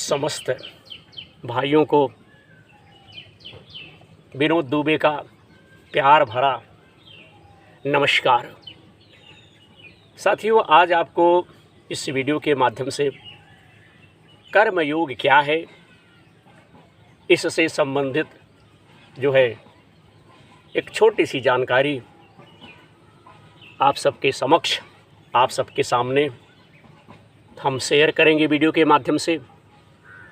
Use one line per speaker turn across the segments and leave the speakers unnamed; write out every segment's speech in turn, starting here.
समस्त भाइयों को विनोद दुबे का प्यार भरा नमस्कार। साथियों, आज आपको इस वीडियो के माध्यम से कर्मयोग क्या है, इससे संबंधित जो है एक छोटी सी जानकारी आप सबके समक्ष, आप सबके सामने हम शेयर करेंगे वीडियो के माध्यम से।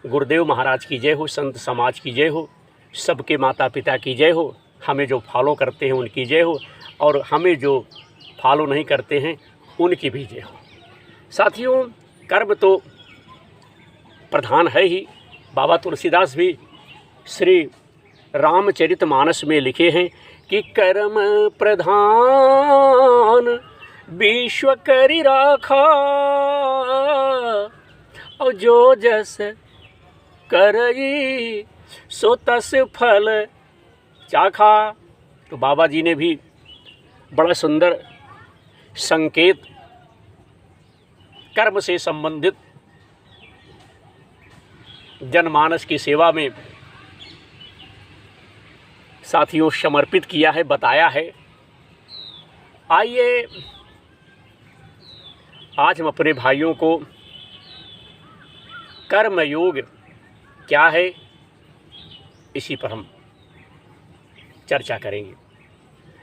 गुरुदेव महाराज की जय हो, संत समाज की जय हो, सबके माता पिता की जय हो, हमें जो फॉलो करते हैं उनकी जय हो और हमें जो फॉलो नहीं करते हैं उनकी भी जय हो। साथियों, कर्म तो प्रधान है ही। बाबा तुलसीदास भी श्री रामचरितमानस में लिखे हैं कि कर्म प्रधान विश्व करि राखा और जो जस करई सो तस फल चाखा। तो बाबा जी ने भी बड़ा सुंदर संकेत कर्म से संबंधित जनमानस की सेवा में साथियों समर्पित किया है, बताया है। आइए आज हम अपने भाइयों को कर्मयोग क्या है इसी पर हम चर्चा करेंगे।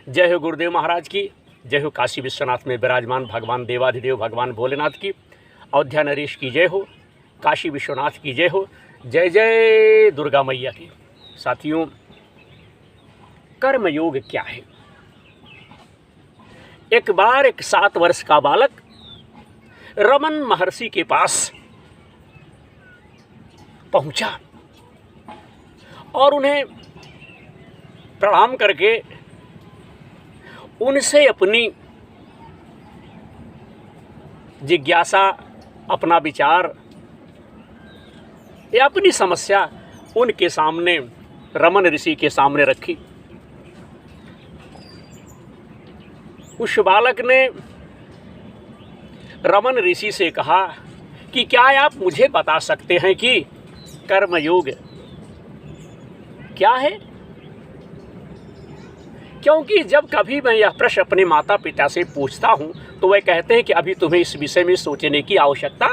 जय हो गुरुदेव महाराज की, जय हो काशी विश्वनाथ में विराजमान भगवान देवाधिदेव भगवान भोलेनाथ की, अयोध्या नरेश की जय हो, काशी विश्वनाथ की जय हो, जय जय दुर्गा मैया की। साथियों, कर्मयोग क्या है? एक बार एक 7 वर्ष का बालक रमन महर्षि के पास पहुंचा और उन्हें प्रणाम करके उनसे अपनी जिज्ञासा, अपना विचार या अपनी समस्या उनके सामने, रमन ऋषि के सामने रखी। उस बालक ने रमन ऋषि से कहा कि क्या आप मुझे बता सकते हैं कि कर्मयोग क्या है? क्योंकि जब कभी मैं यह प्रश्न अपने माता पिता से पूछता हूं तो वे कहते हैं कि अभी तुम्हें इस विषय में सोचने की आवश्यकता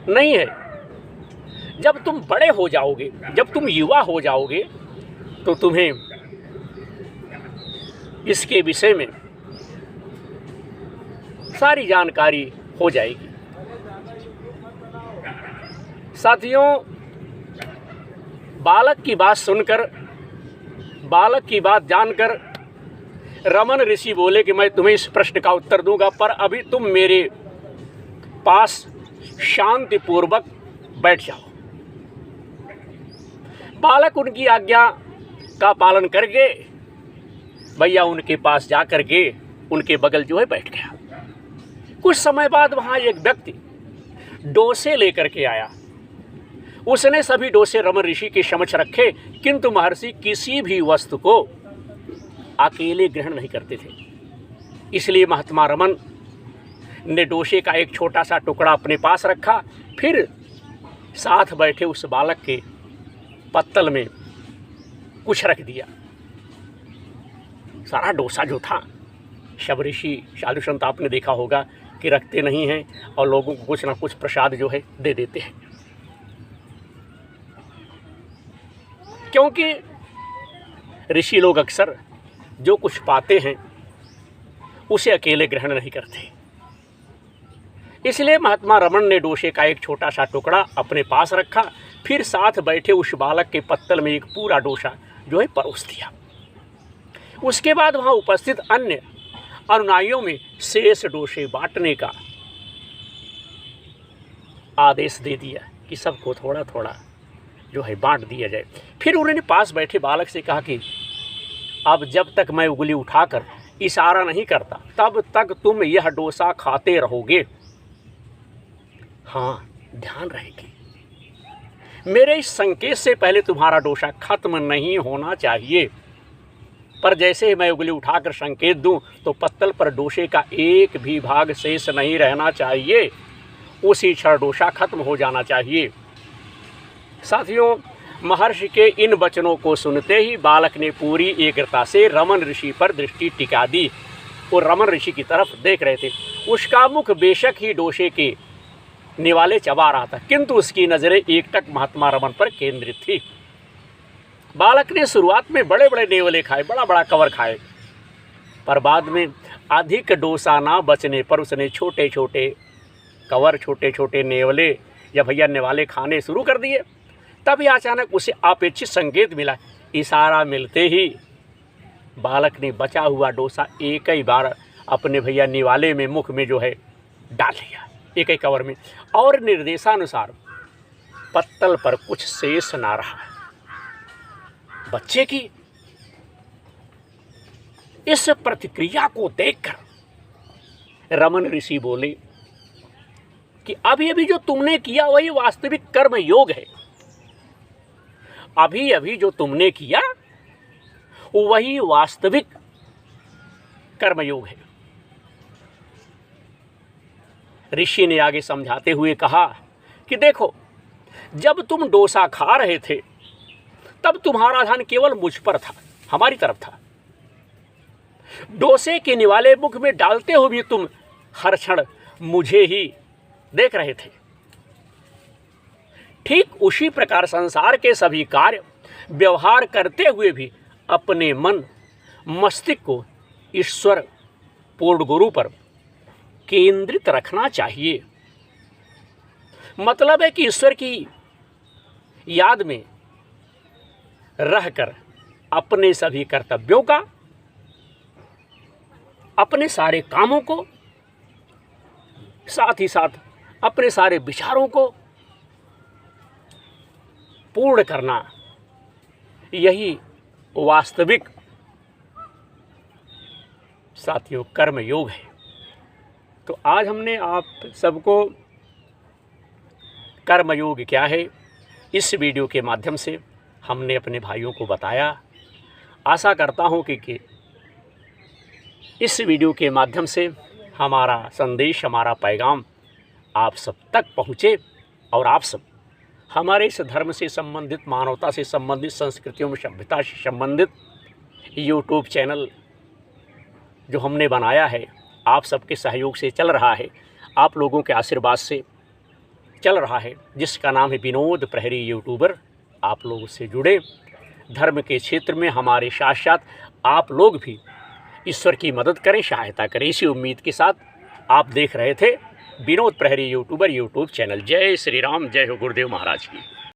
नहीं है। जब तुम बड़े हो जाओगे, जब तुम युवा हो जाओगे तो तुम्हें इसके विषय में सारी जानकारी हो जाएगी। साथियों, बालक की बात सुनकर, बालक की बात जानकर रमन ऋषि बोले कि मैं तुम्हें इस प्रश्न का उत्तर दूंगा, पर अभी तुम मेरे पास शांतिपूर्वक बैठ जाओ। बालक उनकी आज्ञा का पालन करके भैया उनके पास जा करके उनके बगल जो है बैठ गया। कुछ समय बाद वहाँ एक व्यक्ति डोसे लेकर के आया। उसने सभी डोसे रमन ऋषि के समक्ष रखे, किंतु महर्षि किसी भी वस्तु को अकेले ग्रहण नहीं करते थे। इसलिए महात्मा रमन ने डोसे का एक छोटा सा टुकड़ा अपने पास रखा, फिर साथ बैठे उस बालक के पत्तल में कुछ रख दिया। सारा डोसा जो था, सब ऋषि साधु संत आपने देखा होगा कि रखते नहीं हैं और लोगों को कुछ ना कुछ प्रसाद जो है दे देते हैं, क्योंकि ऋषि लोग अक्सर जो कुछ पाते हैं उसे अकेले ग्रहण नहीं करते। इसलिए महात्मा रमन ने डोसे का एक छोटा सा टुकड़ा अपने पास रखा, फिर साथ बैठे उस बालक के पत्तल में एक पूरा डोसा जो है परोस दिया। उसके बाद वहाँ उपस्थित अन्य अनुयायियों में शेष डोसे बांटने का आदेश दे दिया कि सबको थोड़ा थोड़ा जो है बांट दिया जाए। फिर उन्होंने पास बैठे बालक से कहा कि अब जब तक मैं उंगली उठाकर इशारा नहीं करता तब तक तुम यह डोसा खाते रहोगे। हाँ, ध्यान रहेगी, मेरे इस संकेत से पहले तुम्हारा डोसा खत्म नहीं होना चाहिए। पर जैसे ही मैं उंगली उठाकर संकेत दूं तो पत्तल पर डोसे का एक भी भाग शेष नहीं रहना चाहिए, उसी क्षण डोसा खत्म हो जाना चाहिए। साथियों, महर्षि के इन वचनों को सुनते ही बालक ने पूरी एकाग्रता से रमन ऋषि पर दृष्टि टिका दी और रमन ऋषि की तरफ देख रहे थे। उसका मुख बेशक ही डोसे के निवाले चबा रहा था, किंतु उसकी नज़रें एकटक महात्मा रमन पर केंद्रित थी। बालक ने शुरुआत में बड़े बड़े नेवले खाए, बड़ा बड़ा कवर खाए, पर बाद में अधिक डोसा ना बचने पर उसने छोटे छोटे कवर, छोटे छोटे नेवले या भैया निवाले खाने शुरू कर दिए। तभी अचानक उसे अपेक्षित संकेत मिला। इशारा मिलते ही बालक ने बचा हुआ डोसा एक ही बार अपने भैया निवाले में, मुख में जो है डाल लिया, एक ही कवर में, और निर्देशानुसार पत्तल पर कुछ शेष ना रहा। बच्चे की इस प्रतिक्रिया को देखकर रमन ऋषि बोले कि अभी अभी जो तुमने किया वही वास्तविक कर्म योग है। अभी अभी जो तुमने किया वही वास्तविक कर्मयोग है। ऋषि ने आगे समझाते हुए कहा कि देखो, जब तुम डोसा खा रहे थे तब तुम्हारा ध्यान केवल मुझ पर था, हमारी तरफ था। डोसे के निवाले मुख में डालते हुए भी तुम हर क्षण मुझे ही देख रहे थे। ठीक उसी प्रकार संसार के सभी कार्य व्यवहार करते हुए भी अपने मन मस्तिष्क को ईश्वर पूर्ण गुरु पर केंद्रित रखना चाहिए। मतलब है कि ईश्वर की याद में रहकर अपने सभी कर्तव्यों का, अपने सारे कामों को, साथ ही साथ अपने सारे विचारों को पूर्ण करना, यही वास्तविक साथियों कर्म योग है। तो आज हमने आप सबको कर्म योग क्या है इस वीडियो के माध्यम से हमने अपने भाइयों को बताया। आशा करता हूं कि इस वीडियो के माध्यम से हमारा संदेश, हमारा पैगाम आप सब तक पहुँचे और आप सब हमारे इस धर्म से संबंधित, मानवता से संबंधित, संस्कृतियों में सभ्यता से संबंधित यूट्यूब चैनल जो हमने बनाया है, आप सबके सहयोग से चल रहा है, आप लोगों के आशीर्वाद से चल रहा है, जिसका नाम है विनोद प्रहरी यूट्यूबर। आप लोग उससे जुड़े, धर्म के क्षेत्र में हमारे साथ साथ आप लोग भी ईश्वर की मदद करें, सहायता करें। इसी उम्मीद के साथ आप देख रहे थे विनोद प्रहरी यूट्यूबर यूट्यूब चैनल। जय श्री राम, जय हो गुरुदेव महाराज की।